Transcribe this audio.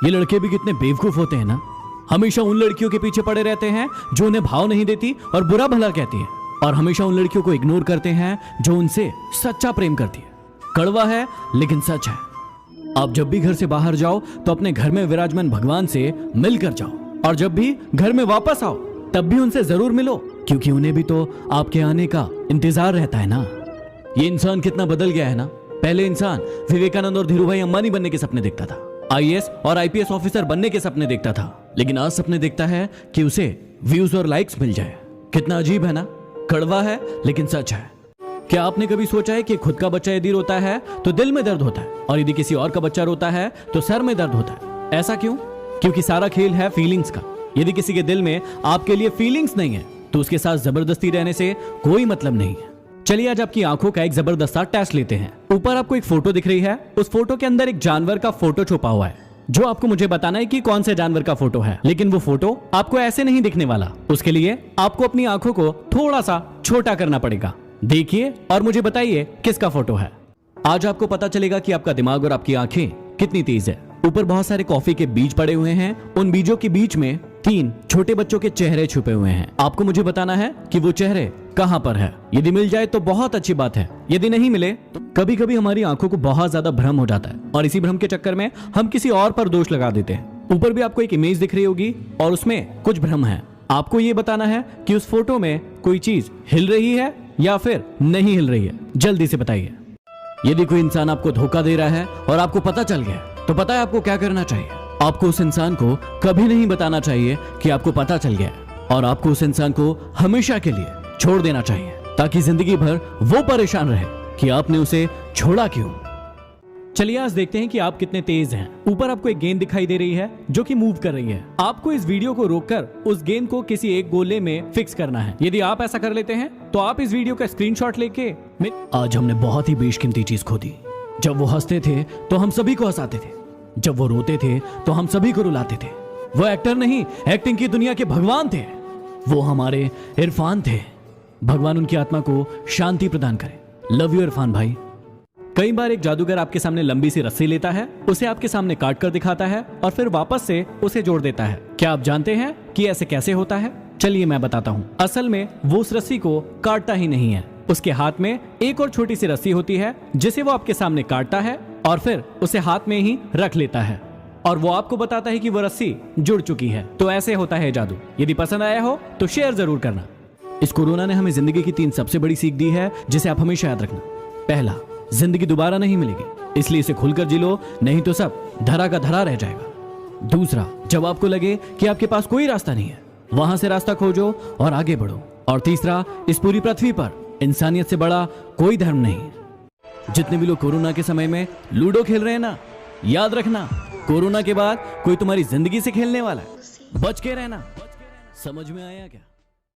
ये लड़के भी कितने बेवकूफ होते हैं ना, हमेशा उन लड़कियों के पीछे पड़े रहते हैं जो उन्हें भाव नहीं देती और बुरा भला कहती है, और हमेशा उन लड़कियों को इग्नोर करते हैं जो उनसे सच्चा प्रेम करती है। कड़वा है लेकिन सच है। आप जब भी घर से बाहर जाओ तो अपने घर में विराजमान भगवान से मिलकर जाओ, और जब भी घर में वापस आओ तब भी उनसे जरूर मिलो, क्योंकि उन्हें भी तो आपके आने का इंतजार रहता है ना। ये इंसान कितना बदल गया है ना। पहले इंसान विवेकानंद और धीरूभाई अंबानी बनने के सपने देखता था, आईएएस और आईपीएस ऑफिसर बनने के सपने देखता था, लेकिन आज सपने देखता है कि उसे व्यूज और लाइक्स मिल जाए। कितना अजीब है ना। कड़वा है लेकिन सच है। क्या आपने कभी सोचा है कि खुद का बच्चा यदि रोता है तो दिल में दर्द होता है, और यदि किसी और का बच्चा रोता है तो सर में दर्द होता है? ऐसा क्यों? क्योंकि सारा खेल है फीलिंग्स का। यदि किसी के दिल में आपके लिए फीलिंग्स नहीं है तो उसके साथ जबरदस्ती रहने से कोई मतलब नहीं है। चलिए आज आपकी आंखों का एक जबरदस्त टेस्ट लेते हैं। ऊपर आपको एक फोटो दिख रही है, उस फोटो के अंदर एक जानवर का फोटो छुपा हुआ है, जो आपको मुझे बताना है कि कौन से जानवर का फोटो है। लेकिन वो फोटो आपको ऐसे नहीं दिखने वाला। उसके लिए आपको अपनी आंखों को थोड़ा सा छोटा करना पड़ेगा। देखिए और मुझे बताइए किसका फोटो है। आज आपको पता चलेगा कि आपका दिमाग और आपकी आंखें कितनी तेज है। ऊपर बहुत सारे कॉफी के बीज पड़े हुए हैं, उन बीजों के बीच में 3 छोटे बच्चों के चेहरे छुपे हुए हैं। आपको मुझे बताना है कि वो चेहरे कहां पर है। यदि मिल जाए तो बहुत अच्छी बात है, यदि नहीं मिले तो कभी कभी हमारी आंखों को बहुत ज्यादा भ्रम हो जाता है, और इसी भ्रम के चक्कर में हम किसी और पर दोष लगा देते हैं। ऊपर भी आपको एक इमेज दिख रही होगी और उसमें कुछ भ्रम है। आपको ये बताना है कि उस फोटो में कोई चीज हिल रही है या फिर नहीं हिल रही है। जल्दी से बताइए। यदि कोई इंसान आपको धोखा दे रहा है और आपको पता चल गया तो पता है आपको क्या करना चाहिए। आपको उस इंसान को कभी नहीं बताना चाहिए कि आपको पता चल गया, और आपको उस इंसान को हमेशा के लिए छोड़ देना चाहिए, ताकि जिंदगी भर वो परेशान रहे कि आपने उसे छोड़ा क्यों। चलिए आज देखते हैं कि आप कितने तेज हैं। ऊपर आपको एक गेंद दिखाई दे रही है जो कि मूव कर रही है। आपको इस वीडियो को रोककर उस गेंद को किसी एक गोले में फिक्स करना है। यदि आप ऐसा कर लेते हैं तो आप इस वीडियो का स्क्रीनशॉट लेके आज हमने बहुत ही बेशकीमती चीज खो दी। जब वो हंसते थे तो हम सभी को हंसाते थे, जब वो रोते थे तो हम सभी को रुलाते थे। वो एक्टर नहीं, एक्टिंग की दुनिया के भगवान थे। वो हमारे इरफान थे। भगवान उनकी आत्मा को शांति प्रदान करे। लव यू इरफान भाई। कई बार एक जादूगर आपके सामने लंबी सी रस्सी लेता है, उसे आपके सामने काट कर दिखाता है और फिर वापस से उसे जोड़ देता है। क्या आप जानते हैं कि ऐसे कैसे होता है? चलिए मैं बताता हूँ। असल में वो उस रस्सी को काटता ही नहीं है। उसके हाथ में एक और छोटी सी रस्सी होती है जिसे वो आपके सामने काटता है और फिर उसे हाथ में ही रख लेता है, और वो आपको बताता है कि वो रस्सी जुड़ चुकी है। तो ऐसे होता है जादू। यदि पसंद आया हो तो शेयर जरूर करना। इस कोरोना ने हमें जिंदगी की 3 सबसे बड़ी सीख दी है, जिसे आप हमेशा याद रखना। पहला, जिंदगी दोबारा नहीं मिलेगी, इसलिए इसे खुलकर जी लो, नहीं तो सब धरा का धरा रह जाएगा। दूसरा, जब आपको लगे कि आपके पास कोई रास्ता नहीं है, वहां से रास्ता खोजो और आगे बढ़ो। और तीसरा, इस पूरी पृथ्वी पर इंसानियत से बड़ा कोई धर्म नहीं। जितने भी लोग कोरोना के समय में लूडो खेल रहे हैं ना, याद रखना कोरोना के बाद कोई तुम्हारी जिंदगी से खेलने वाला है। बच के रहना। समझ में आया क्या?